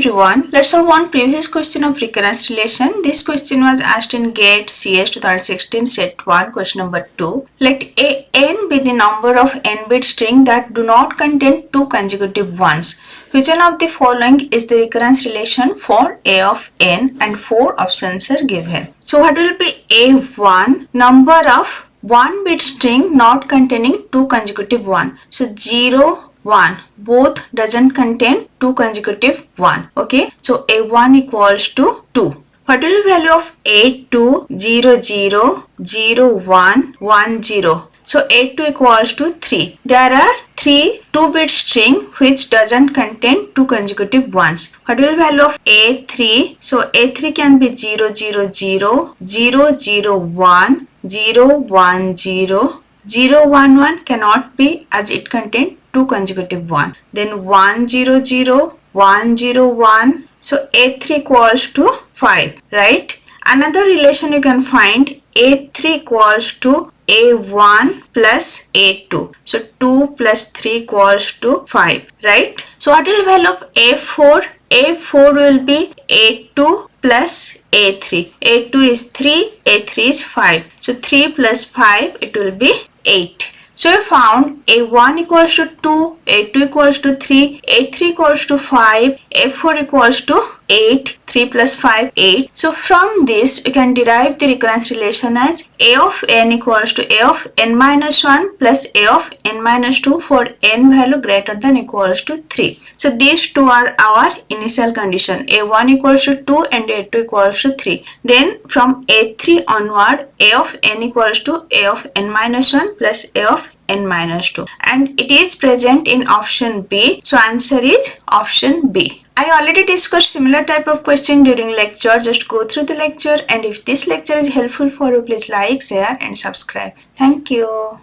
everyone, let's solve one previous question of recurrence relation. This question was asked in GATE CS 2016 set 1 question number 2. Let n be the number of n-bit string that do not contain two consecutive ones. Which one of the following is the recurrence relation for a of n, and 4 options are given. So what will be a1? Number of 1-bit string not containing two consecutive 1. So 0, 1 both doesn't contain two consecutive 1. Okay, so a1 equals to 2. What will be value of a2? 0, 0, 0, 1, 1, 0. So a2 equals to 3. There are 3 2-bit string which doesn't contain two consecutive ones. What will be value of a3? So a3 can be 0, 0, 0, 0, 0, 1, 0, 1, 0. 0, 1, 1 cannot be as it contains two consecutive 1. Then 1, 0, 0, 1, 0, 1. So a3 equals to 5, right? Another relation you can find, a3 equals to a1 plus a2. So 2 plus 3 equals to 5, right? So what will be value of a4? a4 will be a2 plus a3. a2 is 3, a3 is 5. So 3 plus 5, it will be 8. So we found a1 equals to 2, a2 equals to 3, a3 equals to 5, a4 equals to 8, 3 plus 5, 8. So from this we can derive the recurrence relation as a of n equals to a of n minus 1 plus a of n minus 2 for n value greater than equals to 3. So these two are our initial condition, a1 equals to 2 and a2 equals to 3. Then from a3 onward, a of n equals to a of n minus 1 plus a of n minus 2, and it is present in option B. So answer is option B. I already discussed similar type of question during lecture. Just go through the lecture, and if this lecture is helpful for you, please like, share and subscribe. Thank you.